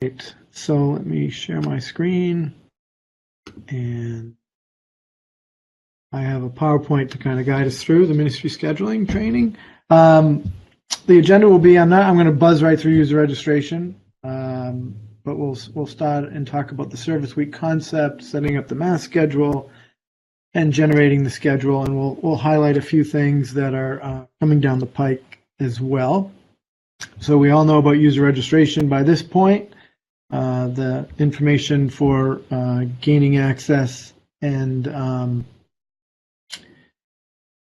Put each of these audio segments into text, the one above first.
Right, so let me share my screen, and I have a PowerPoint to kind of guide us through the ministry scheduling training. The agenda will be, I'm going to buzz right through user registration, but we'll start and talk about the service week concept, setting up the mass schedule, and generating the schedule, and we'll highlight a few things that are coming down the pike as well. So we all know about user registration by this point. The information for gaining access and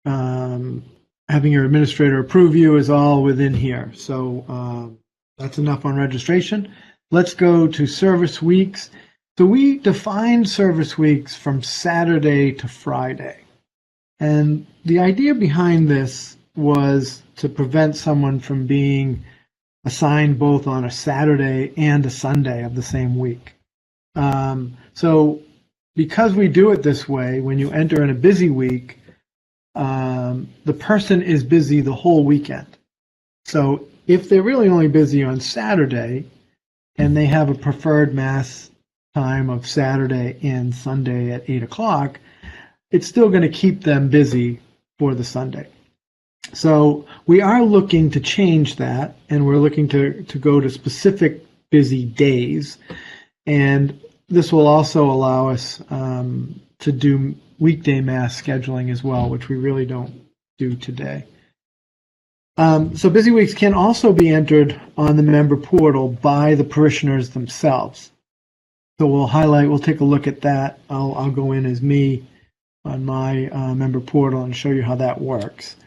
having your administrator approve you is all within here. So that's enough on registration. Let's go to service weeks. So we defined service weeks from Saturday to Friday. And the idea behind this was to prevent someone from being assigned both on a Saturday and a Sunday of the same week. So because we do it this way, when you enter in a busy week, the person is busy the whole weekend. So if they're really only busy on Saturday and they have a preferred mass time of Saturday and Sunday at 8 o'clock, it's still going to keep them busy for the Sunday. So we are looking to change that, and we're looking to go to specific busy days. And this will also allow us to do weekday mass scheduling as well, which we really don't do today. So busy weeks can also be entered on the member portal by the parishioners themselves. So we'll take a look at that. I'll go in as me on my member portal and show you how that works.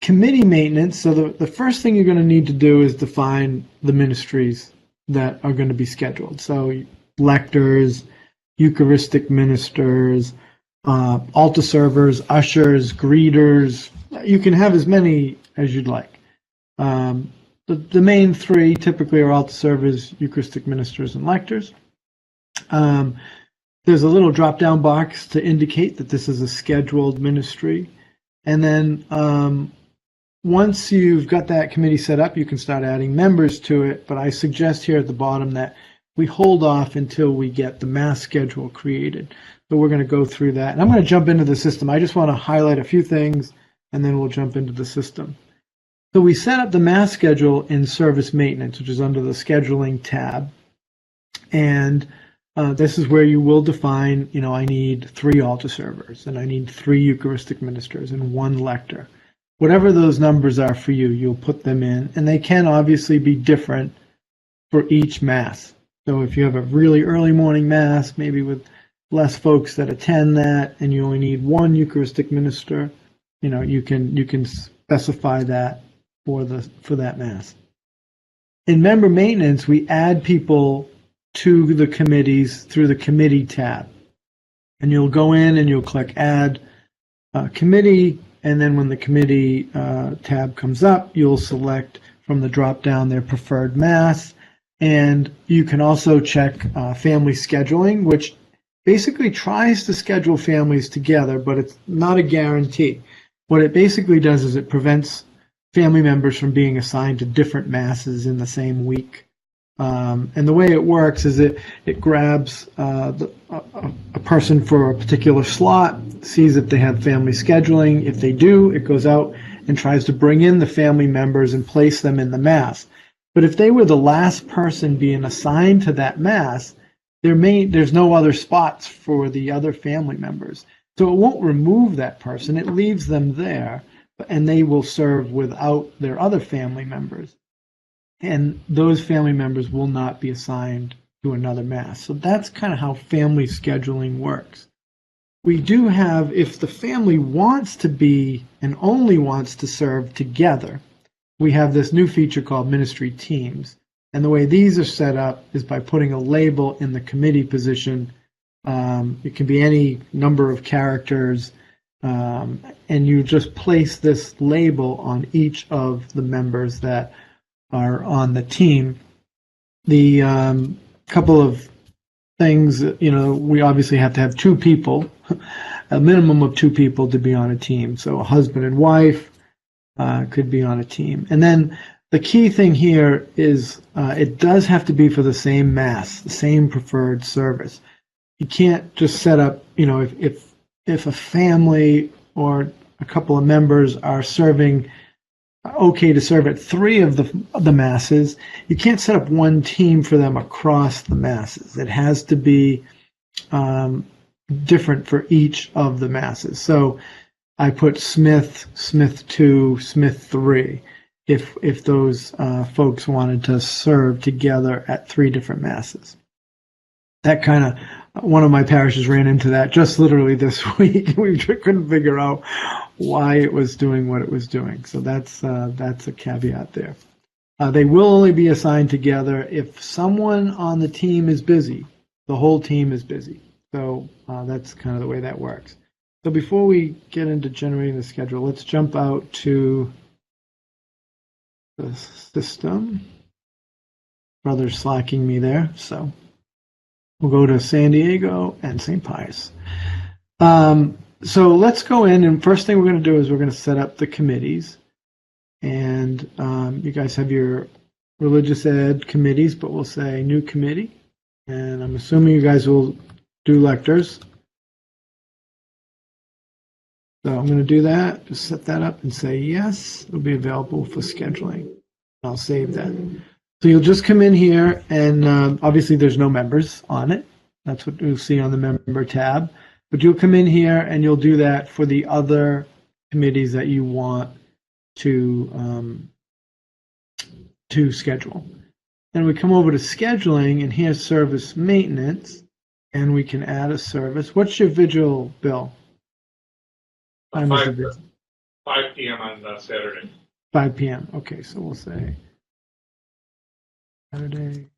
Committee maintenance. So the first thing you're going to need to do is define the ministries that are going to be scheduled. So lectors, Eucharistic ministers, altar servers, ushers, greeters. You can have as many as you'd like. The main three typically are altar servers, Eucharistic ministers, and lectors. There's a little drop-down box to indicate that this is a scheduled ministry. And then once you've got that committee set up, you can start adding members to it. But I suggest here at the bottom that we hold off until we get the mass schedule created. So we're going to go through that. And I'm going to jump into the system. I just want to highlight a few things, and then we'll jump into the system. So we set up the mass schedule in service maintenance, which is under the scheduling tab. And this is where you will define, I need 3 altar servers, and I need 3 Eucharistic ministers and 1 lector. Whatever those numbers are for you, you'll put them in, and they can obviously be different for each mass. So if you have a really early morning mass, maybe with less folks that attend that, and you only need 1 Eucharistic minister, you can specify that for that mass. In member maintenance, we add people to the committees through the committee tab. And you'll go in and you'll click add committee, and then when the committee tab comes up, you'll select from the drop down their preferred mass. And you can also check family scheduling, which basically tries to schedule families together, but it's not a guarantee. What it basically does is it prevents family members from being assigned to different masses in the same week. And the way it works is it grabs a person for a particular slot, sees if they have family scheduling. If they do, it goes out and tries to bring in the family members and place them in the mass. But if they were the last person being assigned to that mass, there's no other spots for the other family members. So it won't remove that person. It leaves them there, and they will serve without their other family members. And those family members will not be assigned to another mass. So that's kind of how family scheduling works. We do have, if the family wants to be and only wants to serve together, we have this new feature called ministry teams. And the way these are set up is by putting a label in the committee position. It can be any number of characters, and you just place this label on each of the members that are on the team. The couple of things, we obviously have to have 2 people, a minimum of 2 people to be on a team. So a husband and wife could be on a team. And then the key thing here is it does have to be for the same mass, the same preferred service. You can't just set up, if a family or a couple of members are serving, okay to serve at 3 of the masses, you can't set up one team for them across the masses. It has to be different for each of the masses. So I put Smith, Smith 2, Smith 3, if those folks wanted to serve together at 3 different masses. That kind of, one of my parishes ran into that just literally this week. We couldn't figure out why it was doing what it was doing. So that's a caveat there. They will only be assigned together if someone on the team is busy. The whole team is busy. So that's kind of the way that works. So before we get into generating the schedule, let's jump out to the system. Brother's slacking me there, so we'll go to San Diego and St. Pius. So let's go in, and first thing we're going to do is we're going to set up the committees. And you guys have your religious ed committees, but we'll say new committee. And I'm assuming you guys will do lectors. So I'm going to do that, just set that up and say yes, it'll be available for scheduling. I'll save that. So you'll just come in here, and obviously there's no members on it. That's what you'll see on the member tab. But you'll come in here and you'll do that for the other committees that you want to schedule. Then we come over to scheduling, and here's service maintenance, and we can add a service. What's your vigil, Bill? 5 p.m. on Saturday. 5 p.m. Okay, so we'll say Saturday.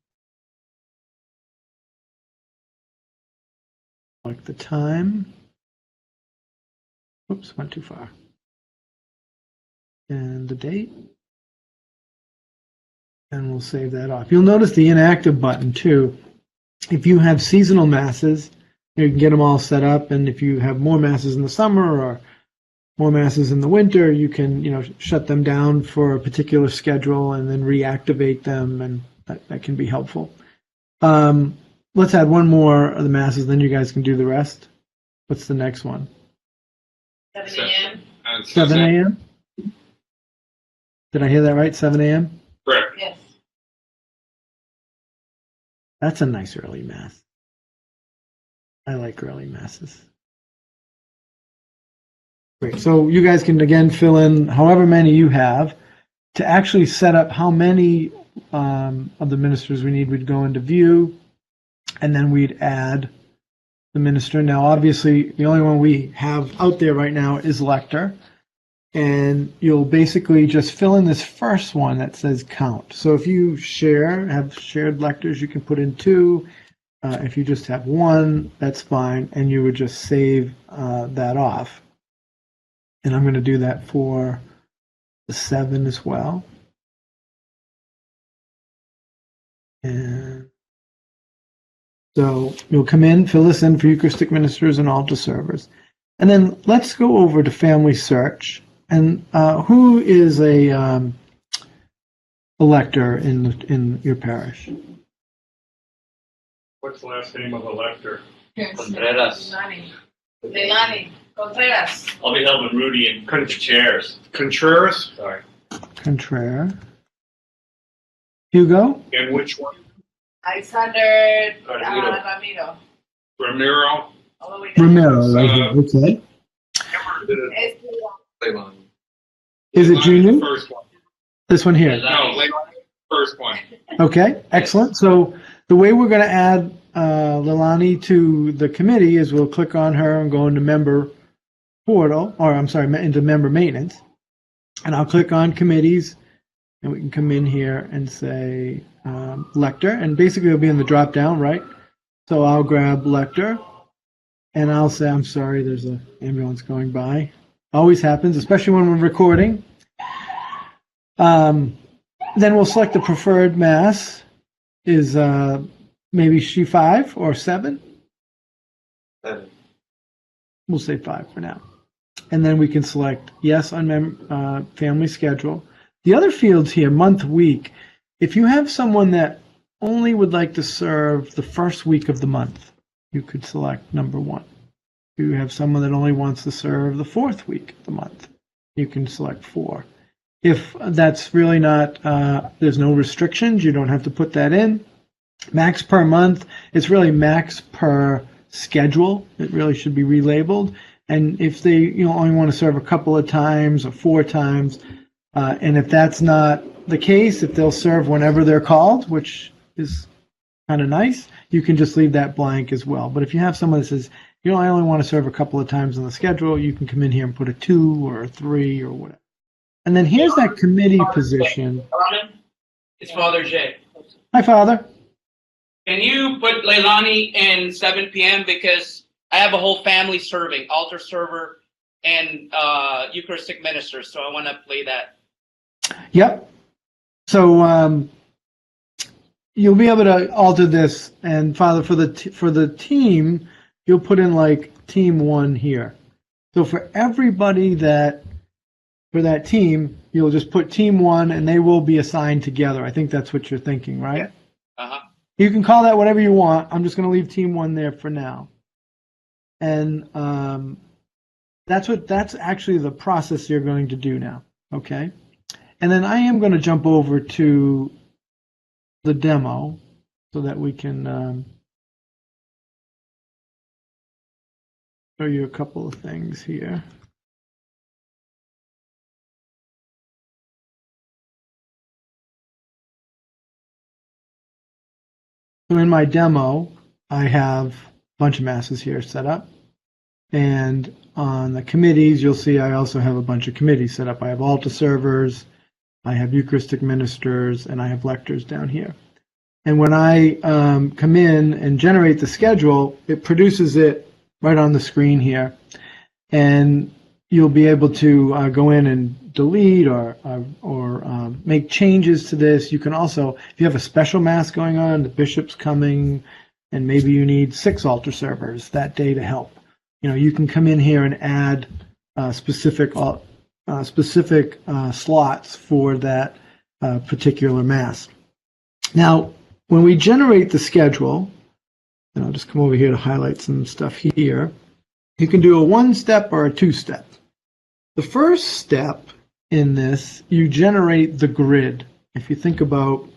Like the time. Oops, went too far. And the date. And we'll save that off. You'll notice the inactive button too. If you have seasonal masses, you can get them all set up. And if you have more masses in the summer or more masses in the winter, you can, shut them down for a particular schedule and then reactivate them, and that can be helpful. Let's add one more of the masses, then you guys can do the rest. What's the next one? 7 a.m. 7 a.m. Did I hear that right? 7 a.m. Correct. Yes. That's a nice early mass. I like early masses. Great. So you guys can again fill in however many you have. To actually set up how many of the ministers we need, we'd go into view, and then we'd add the minister. Now, obviously, the only one we have out there right now is lector, and you'll basically just fill in this first one that says count. So if you have shared lectors, you can put in 2. If you just have 1, that's fine, and you would just save that off. And I'm going to do that for the 7 as well. And so you'll come in, fill this in for Eucharistic ministers and altar servers. And then let's go over to family search. And who is a elector in your parish? What's the last name of the lector? Contreras. Leilani. Contreras. I'll be helping Rudy and Contreras. Contreras? Sorry. Contreras. Hugo? And which one? Alexander Ramiro. Ramiro? All the way down. Ramiro, right here. Okay. Esteban. Is it Junior? First one. This one here. No, first one. Okay, excellent. So the way we're going to add Leilani to the committee is we'll click on her and go into member portal, or I'm sorry, into member maintenance. And I'll click on committees, and we can come in here and say lector, and basically it'll be in the drop down, right? So I'll grab lector, and I'll say, I'm sorry, there's an ambulance going by. Always happens, especially when we're recording. Then we'll select the preferred mass. Is maybe she 5 or 7? 7. We'll say 5 for now. And then we can select yes on family schedule. The other fields here, month, week, if you have someone that only would like to serve the first week of the month, you could select number 1. If you have someone that only wants to serve the 4th week of the month, you can select 4. If that's really not, there's no restrictions, you don't have to put that in. Max per month, it's really max per schedule. It really should be relabeled. And if they only want to serve a couple of times or 4 times, and if that's not the case, if they'll serve whenever they're called, which is kind of nice, you can just leave that blank as well. But if you have someone that says, I only want to serve a couple of times on the schedule, you can come in here and put a 2 or a 3 or whatever. And then here's that committee position. It's Father J. Hi, Father. Can you put Leilani in 7 p.m. because I have a whole family serving, altar server and Eucharistic minister, so I want to play that. Yep. So you'll be able to alter this, and Father, for the team, you'll put in like team 1 here. So for everybody for that team, you'll just put team 1, and they will be assigned together. I think that's what you're thinking, right? Yeah. Uh-huh. You can call that whatever you want. I'm just going to leave team 1 there for now. And that's actually the process you're going to do now. Okay. And then I am going to jump over to the demo so that we can show you a couple of things here. So in my demo, I have a bunch of masses here set up. And on the committees, you'll see I also have a bunch of committees set up. I have altar servers, I have Eucharistic ministers, and I have lectors down here. And when I come in and generate the schedule, it produces it right on the screen here. And you'll be able to go in and delete or make changes to this. You can also, if you have a special mass going on, the bishop's coming, and maybe you need 6 altar servers that day to help. You can come in here and add specific slots for that particular mass. Now, when we generate the schedule, and I'll just come over here to highlight some stuff here, you can do a 1-step or a 2-step. The first step in this, you generate the grid. If you think about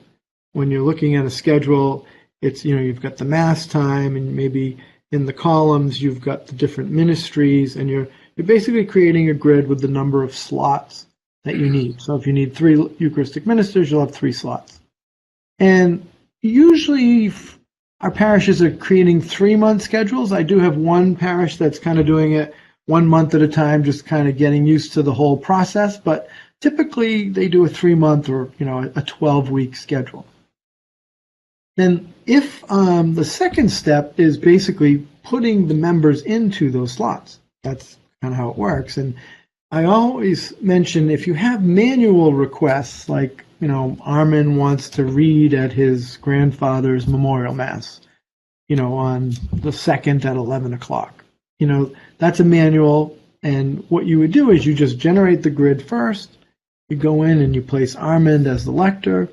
when you're looking at a schedule, it's, you've got the mass time, and maybe in the columns, you've got the different ministries, and you're basically creating a grid with the number of slots that you need. So if you need 3 Eucharistic ministers, you'll have 3 slots. And usually our parishes are creating 3-month schedules. I do have one parish that's kind of doing it 1 month at a time, just kind of getting used to the whole process. But typically they do a 3-month or, a 12-week schedule. Then if the second step is basically putting the members into those slots, that's kind of how it works. And I always mention if you have manual requests, like, Armin wants to read at his grandfather's memorial mass, on the 2nd at 11 o'clock, that's a manual. And what you would do is you just generate the grid first. You go in and you place Armin as the lector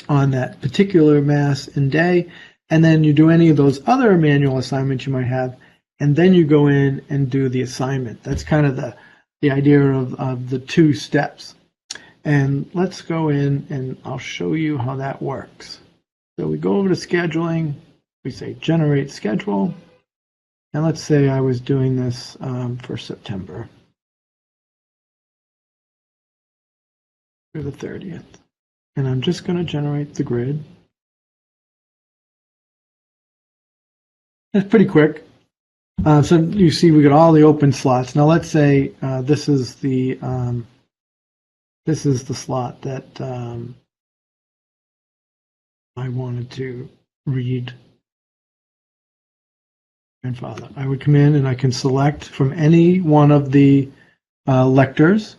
on that particular mass and day, and then you do any of those other manual assignments you might have, and then you go in and do the assignment. That's kind of the idea of the 2 steps. And let's go in and I'll show you how that works. So we go over to scheduling, we say generate schedule, and let's say I was doing this for September through the 30th. And I'm just going to generate the grid. It's pretty quick. So you see we got all the open slots. Now let's say this is the slot that I wanted to read grandfather. I would come in and I can select from any one of the lectors.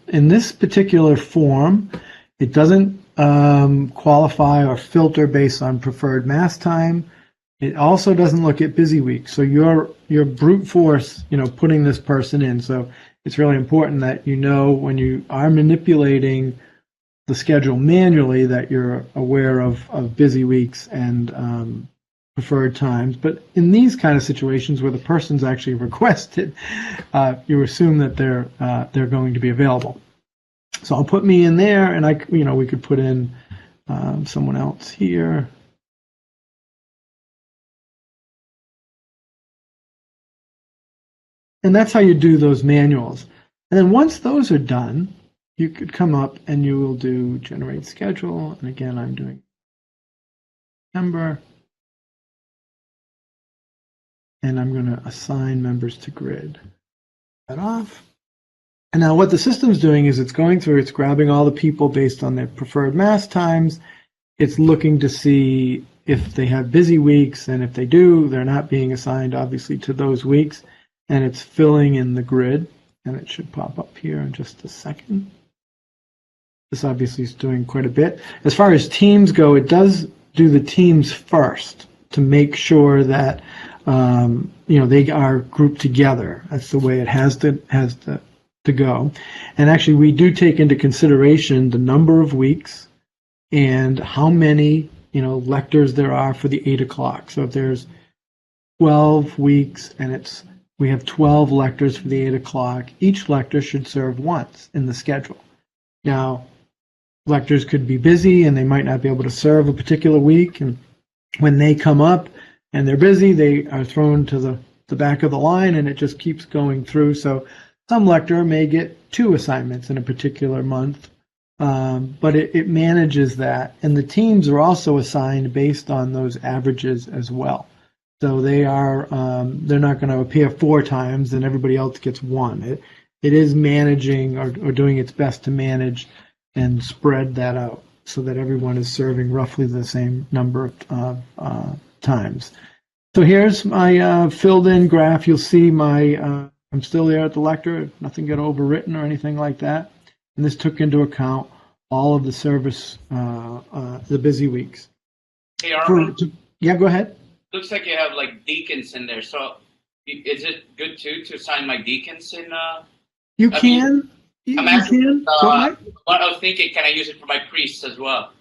In this particular form, it doesn't qualify or filter based on preferred mass time. It also doesn't look at busy week. So you're brute force, putting this person in. So it's really important that when you are manipulating the schedule manually that you're aware of busy weeks and preferred times. But in these kind of situations where the person's actually requested, you assume that they're going to be available. So I'll put me in there, and we could put in someone else here. And that's how you do those manuals. And then once those are done, you could come up and you will do generate schedule. And again, I'm doing member. And I'm going to assign members to grid. That off. And now what the system's doing is it's going through, it's grabbing all the people based on their preferred mass times. It's looking to see if they have busy weeks, and if they do, they're not being assigned obviously to those weeks. And it's filling in the grid, and it should pop up here in just a second. This obviously is doing quite a bit. As far as teams go, it does do the teams first to make sure that they are grouped together. That's the way it has to go. And actually, we do take into consideration the number of weeks and how many lectors there are for the 8 o'clock. So if there's 12 weeks and we have 12 lectors for the 8 o'clock, each lector should serve once in the schedule. Now, lectors could be busy and they might not be able to serve a particular week, and when they come up and they're busy, they are thrown to the back of the line, and it just keeps going through. So some lecturer may get 2 assignments in a particular month, but it manages that. And the teams are also assigned based on those averages as well. So they're not going to appear 4 times and everybody else gets 1. It is managing or doing its best to manage and spread that out so that everyone is serving roughly the same number of times. So here's my filled in graph. You'll see I'm still there at the lecture. Nothing got overwritten or anything like that. And this took into account all of the service, the busy weeks. Hey, Arnold, yeah, go ahead. looks like you have like deacons in there. So is it good too to assign my deacons in? You can. I'm asking, What I was thinking, can I use it for my priests as well?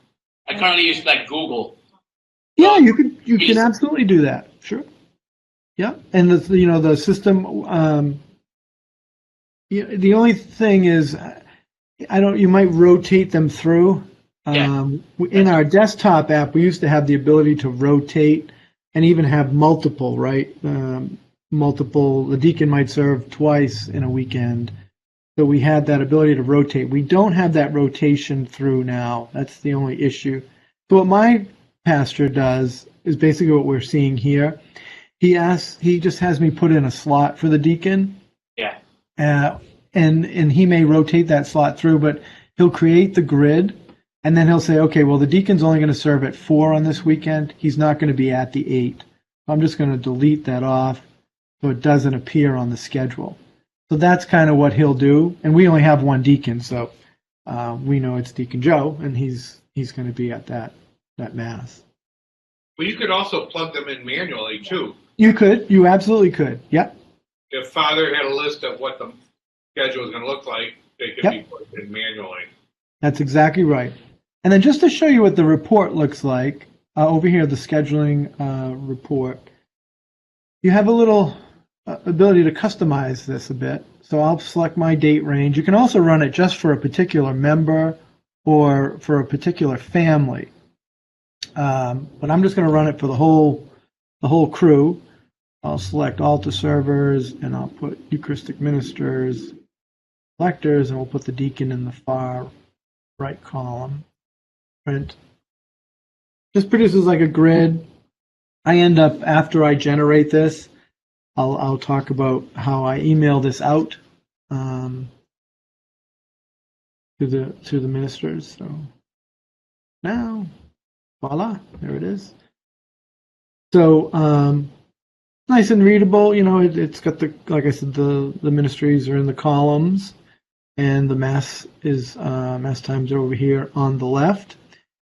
I currently use like Google. Yeah, you can absolutely do that. Sure. Yeah, and the system. The only thing is, you might rotate them through. In our desktop app, we used to have the ability to rotate and even have multiple, right? The deacon might serve twice in a weekend. So we had that ability to rotate. We don't have that rotation through now. That's the only issue. So what my pastor does is basically what we're seeing here. He just has me put in a slot for the deacon. Yeah. And he may rotate that slot through, but he'll create the grid, and then he'll say, okay, well, the deacon's only going to serve at 4 on this weekend. He's not going to be at the 8. I'm just going to delete that off so it doesn't appear on the schedule. So that's kind of what he'll do. And we only have one deacon, so we know it's Deacon Joe, and he's going to be at that mass. Well, you could also plug them in manually too. You absolutely could. Yep. If Father had a list of what the schedule is going to look like, they could be put in manually. That's exactly right. And then just to show you what the report looks like, over here, the scheduling report, you have a little ability to customize this a bit. So I'll select my date range. You can also run it just for a particular member or for a particular family. But I'm just going to run it for the whole crew. I'll select altar servers, and I'll put Eucharistic ministers, lectors, and we'll put the deacon in the far right column. Print. This produces like a grid. I end up, after I generate this, I'll talk about how I email this out to the ministers. So now, voila, there it is. So nice and readable. It's got like I said, the ministries are in the columns, and the mass times are over here on the left.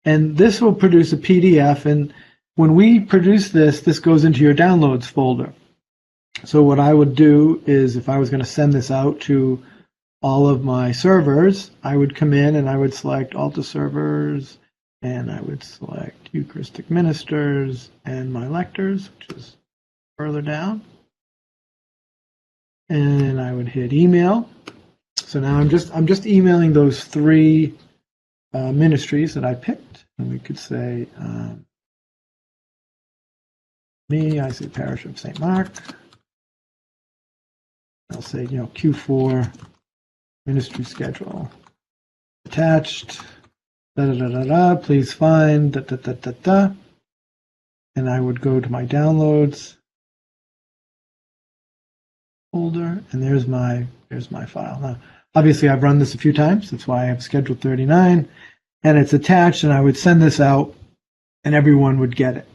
And this will produce a PDF, and when we produce this goes into your downloads folder. So what I would do is, if I was going to send this out to all of my servers, I would come in and I would select altar servers, and I would select Eucharistic ministers and my lectors, which is further down. And I would hit email. So now I'm just emailing those 3 ministries that I picked, and we could say I say Parish of St. Mark. I'll say Q4 ministry schedule attached. Please find and I would go to my downloads folder, and there's my file. Now, obviously, I've run this a few times. That's why I have schedule 39, and it's attached. And I would send this out, and everyone would get it.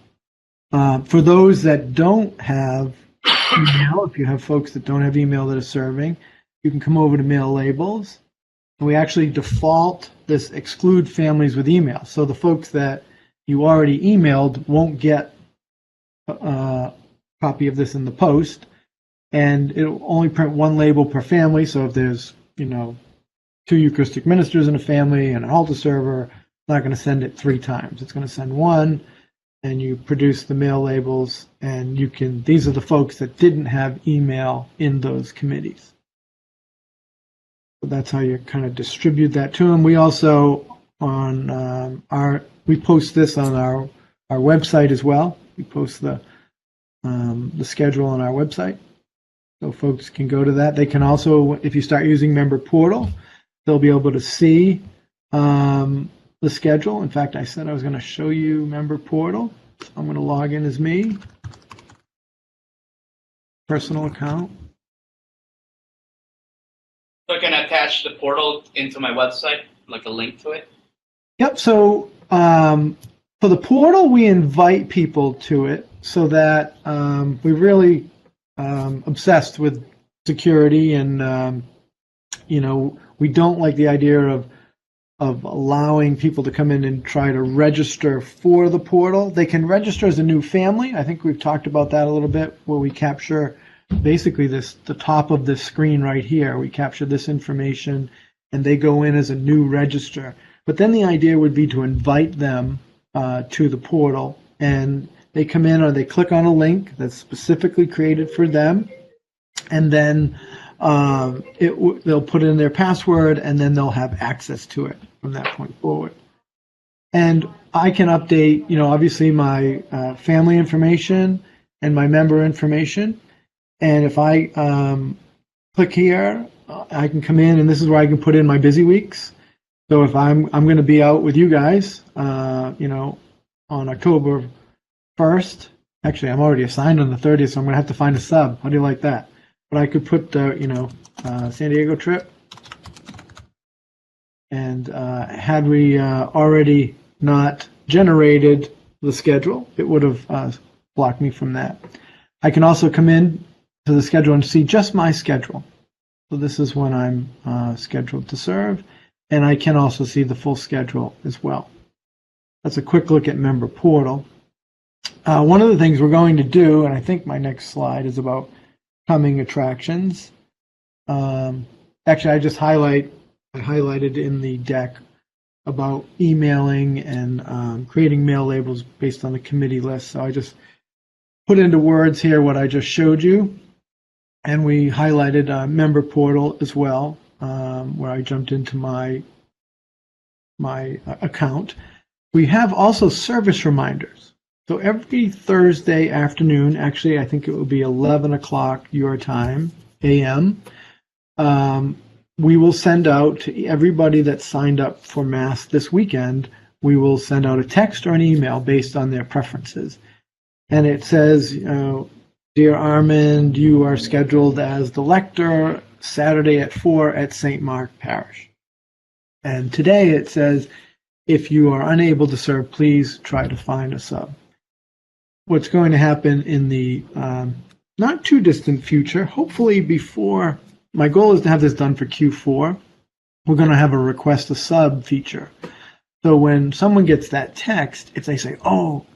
For those that don't have email, if you have folks that don't have email that are serving, you can come over to mail labels. And we actually default this exclude families with email. So the folks that you already emailed won't get a copy of this in the post. And it'll only print 1 label per family. So if there's, 2 Eucharistic ministers in a family and an altar server, it's not going to send it 3 times. It's going to send 1, and you produce the mail labels, and these are the folks that didn't have email in those committees. So that's how you kind of distribute that to them. We also, we post this on our website as well. We post the schedule on our website. So folks can go to that. They can also, if you start using Member Portal, they'll be able to see the schedule. In fact, I said I was going to show you Member Portal. So I'm going to log in as me. Personal account. So I can attach the portal into my website, like a link to it? Yep. So for the portal, we invite people to it so that we really obsessed with security, and we don't like the idea of allowing people to come in and try to register for the portal. They can register as a new family. I think we've talked about that a little bit, where we capture basically the top of this screen right here. We capture this information, and they go in as a new register. But then the idea would be to invite them to the portal, and they come in or they click on a link that's specifically created for them, and then they'll put in their password, and then they'll have access to it from that point forward. And I can update, obviously my family information and my member information. And if I click here, I can come in, and this is where I can put in my busy weeks. So if I'm going to be out with you guys, on October 1st, actually I'm already assigned on the 30th, so I'm going to have to find a sub. How do you like that? But I could put, San Diego trip. And had we already not generated the schedule, it would have blocked me from that. I can also come in to the schedule and see just my schedule. So this is when I'm scheduled to serve. And I can also see the full schedule as well. That's a quick look at Member Portal. One of the things we're going to do, and I think my next slide is about coming attractions. Actually, I highlighted in the deck about emailing and creating mail labels based on the committee list. So I just put into words here what I just showed you. And we highlighted Member Portal as well, where I jumped into my account. We have also service reminders. So every Thursday afternoon, actually, I think it will be 11 o'clock your time, a.m., we will send out to everybody that signed up for Mass this weekend, we will send out a text or an email based on their preferences. And it says, Dear Armand, you are scheduled as the lector Saturday at 4 at St. Mark Parish. And today it says, if you are unable to serve, please try to find a sub. What's going to happen in the not too distant future, hopefully before, my goal is to have this done for Q4. We're going to have a request a sub feature. So when someone gets that text, if they say, oh,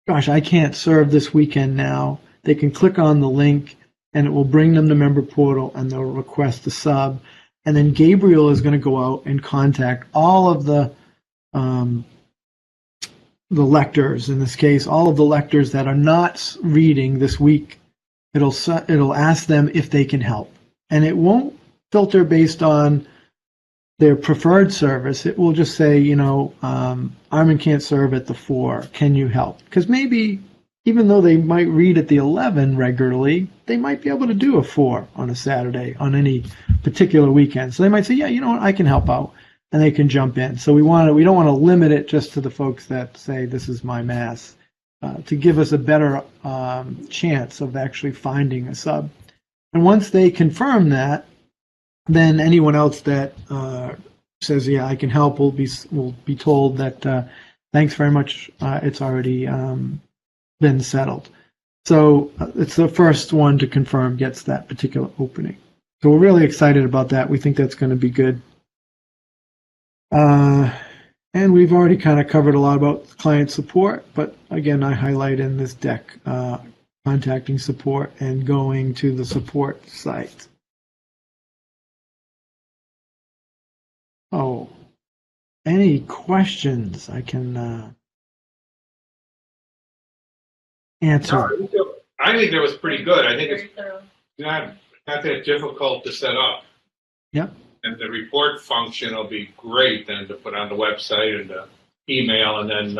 gosh, I can't serve this weekend now, they can click on the link and it will bring them to Member Portal and they'll request a sub. And then Gabriel is going to go out and contact all of the lectors, in this case, all of the lectors that are not reading this week. It'll ask them if they can help. And it won't filter based on their preferred service. It will just say, Armin can't serve at the 4. Can you help? Because maybe, even though they might read at the 11 regularly, they might be able to do a 4 on a Saturday on any particular weekend. So they might say, yeah, you know what, I can help out, and they can jump in. So we don't want to limit it just to the folks that say this is my mass, to give us a better chance of actually finding a sub. And once they confirm that, then anyone else that says, yeah, I can help will be told that thanks very much, it's already been settled. So it's the first one to confirm gets that particular opening. So we're really excited about that. We think that's going to be good. And we've already kind of covered a lot about client support, but again, I highlight in this deck contacting support and going to the support site. Oh, any questions I can answer? No, I think that was pretty good. I think it's Very thorough. not that difficult to set up. Yep. And the report function will be great then to put on the website and the email, and then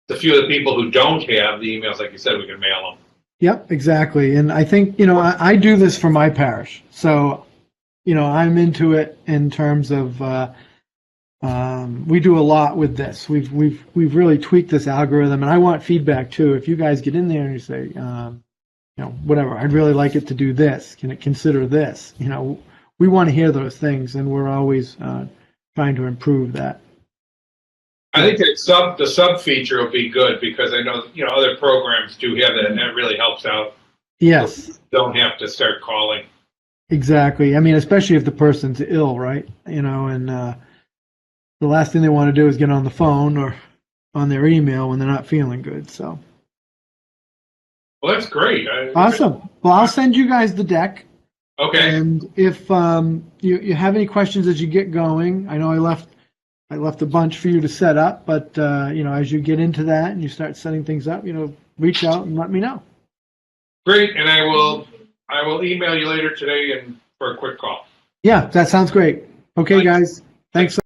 the few of the people who don't have the emails, like you said, we can mail them. Yep, exactly. And I think, I do this for my parish. So, I'm into it in terms of, we do a lot with this. We've really tweaked this algorithm, and I want feedback too. If you guys get in there and you say, whatever, I'd really like it to do this. Can it consider this? We want to hear those things, and we're always trying to improve that. I think that the sub feature will be good because I know other programs do have that, and that really helps out. Yes. Don't have to start calling. Exactly. I mean, especially if the person's ill, right? And the last thing they want to do is get on the phone or on their email when they're not feeling good. So. Well, that's great. Awesome. Well, I'll send you guys the deck. Okay. And if you have any questions as you get going, I know I left a bunch for you to set up, but as you get into that and you start setting things up, reach out and let me know. Great, and I will email you later today and for a quick call. Yeah, that sounds great. Okay, guys. Thanks.